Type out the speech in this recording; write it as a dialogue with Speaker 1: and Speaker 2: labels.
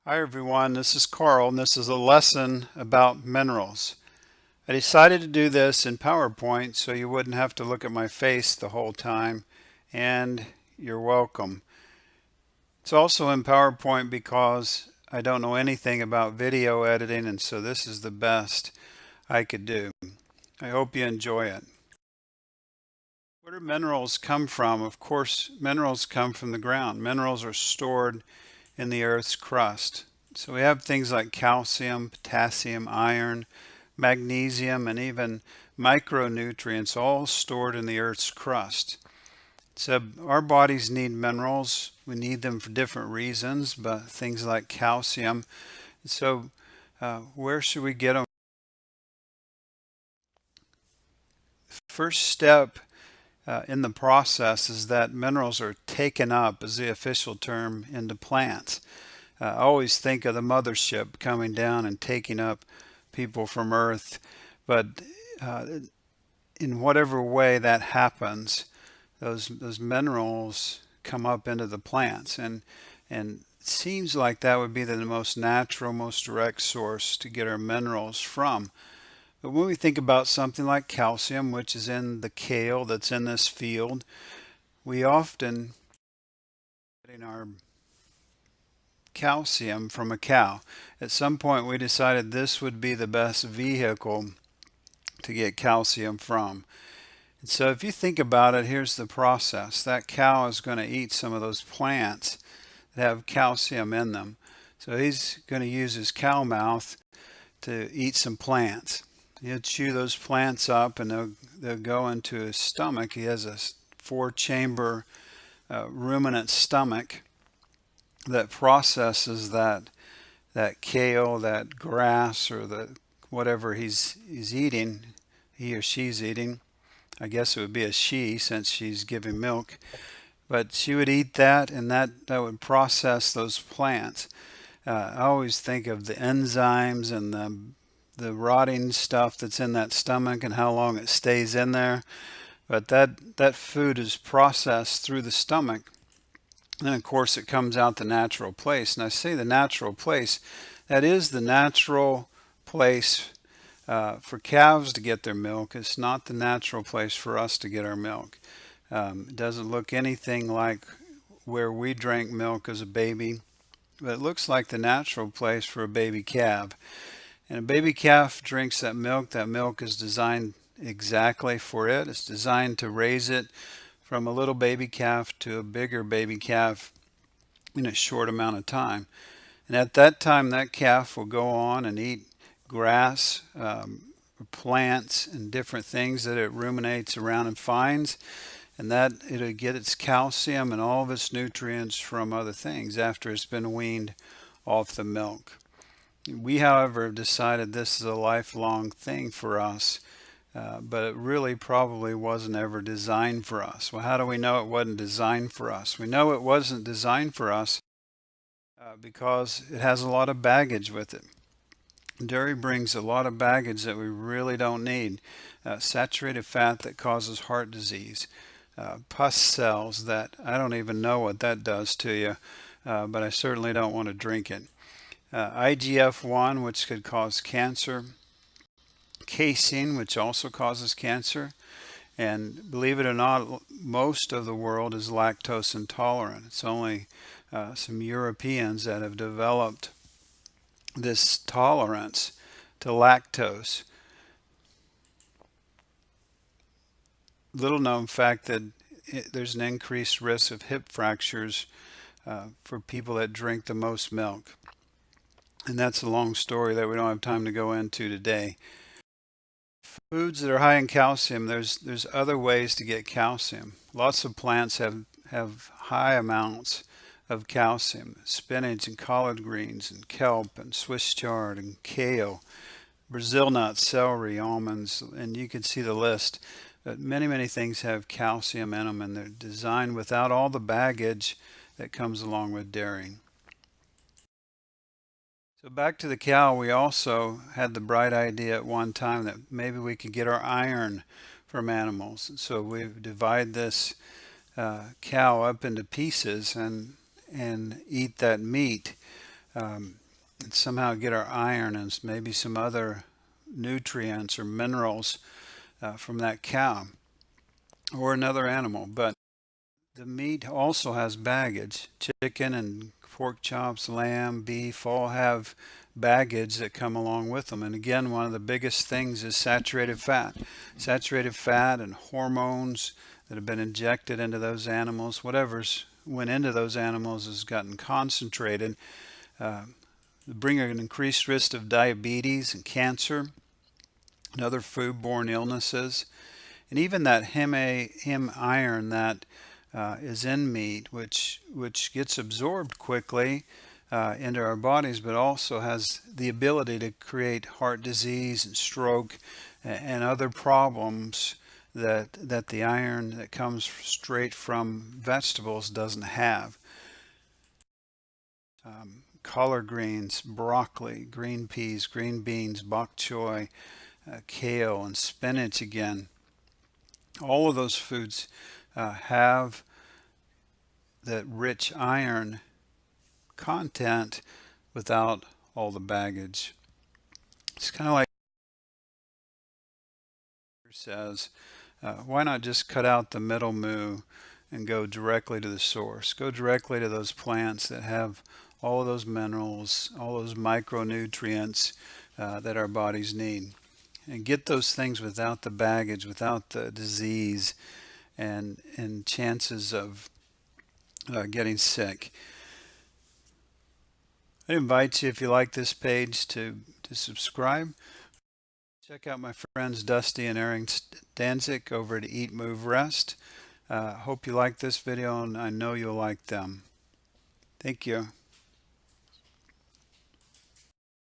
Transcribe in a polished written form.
Speaker 1: Hi everyone, this is Carl and this is a lesson about minerals. I decided to do this in PowerPoint so you wouldn't have to look at my face the whole time, and you're welcome. It's also in PowerPoint because I don't know anything about video editing, and so this is the best I could do. I hope you enjoy it. Where do minerals come from? Of course, minerals come from the ground. Minerals are stored in the Earth's crust. So we have things like calcium, potassium, iron, magnesium, and even micronutrients all stored in the Earth's crust. So our bodies need minerals. We need them for different reasons, but things like calcium. So where should we get them? First step in the process is that minerals are taken up, as the official term, into plants. I always think of the mothership coming down and taking up people from Earth, but uh, in whatever way that happens, those minerals come up into the plants, and it seems like that would be the most natural, most direct source to get our minerals from. But when we think about something like calcium, which is in the kale that's in this field, we often getting our calcium from a cow. At some point we decided this would be the best vehicle to get calcium from. And so if you think about it, here's the process. That cow is going to eat some of those plants that have calcium in them. So he's going to use his cow mouth to eat some plants. He'll chew those plants up and they'll go into his stomach. He has a four-chamber ruminant stomach that processes that kale, that grass, or the whatever he's eating, he or she's eating. I guess it would be a she since she's giving milk. But she would eat that, and that would process those plants. I always think of the enzymes and the rotting stuff that's in that stomach and how long it stays in there. But that food is processed through the stomach. And of course it comes out the natural place. And I say the natural place, that is the natural place for calves to get their milk. It's not the natural place for us to get our milk. It doesn't look anything like where we drank milk as a baby, but it looks like the natural place for a baby calf. And a baby calf drinks that milk. That milk is designed exactly for it. It's designed to raise it from a little baby calf to a bigger baby calf in a short amount of time. And at that time, that calf will go on and eat grass, plants, and different things that it ruminates around and finds. And that it'll get its calcium and all of its nutrients from other things after it's been weaned off the milk. We, however, have decided this is a lifelong thing for us, but it really probably wasn't ever designed for us. Well, how do we know it wasn't designed for us? We know it wasn't designed for us because it has a lot of baggage with it. Dairy brings a lot of baggage that we really don't need. Saturated fat that causes heart disease. Pus cells that I don't even know what that does to you, but I certainly don't want to drink it. IGF-1, which could cause cancer. Casein, which also causes cancer. And believe it or not, most of the world is lactose intolerant. It's only some Europeans that have developed this tolerance to lactose. Little known fact that there's an increased risk of hip fractures for people that drink the most milk. And that's a long story that we don't have time to go into today. Foods that are high in calcium, there's other ways to get calcium. Lots of plants have high amounts of calcium. Spinach and collard greens and kelp and Swiss chard and kale, Brazil nuts, celery, almonds, and you can see the list. But many things have calcium in them, and they're designed without all the baggage that comes along with dairy. So back to the cow, we also had the bright idea at one time that maybe we could get our iron from animals. So we divide this cow up into pieces and eat that meat. and somehow get our iron and maybe some other nutrients or minerals from that cow or another animal. But the meat also has baggage. Chicken and pork chops, lamb, beef all have baggage that come along with them. And again, one of the biggest things is saturated fat. Saturated fat and hormones that have been injected into those animals, whatever's went into those animals has gotten concentrated, bring an increased risk of diabetes and cancer and other foodborne illnesses. And even that hem iron that is in meat, which gets absorbed quickly into our bodies, but also has the ability to create heart disease and stroke and other problems that the iron that comes straight from vegetables doesn't have. Collard greens, broccoli, green peas, green beans, bok choy, kale, and spinach again. All of those foods have that rich iron content without all the baggage. It's kind of like it says, why not just cut out the middle moo and go directly to the source? Go directly to those plants that have all of those minerals, all those micronutrients that our bodies need. And get those things without the baggage, without the disease and chances of getting sick. I invite you, if you like this page, to subscribe. Check out my friends Dusty and Aaron Danzik over at Eat, Move, Rest. Hope you like this video, and I know you'll like them. Thank you.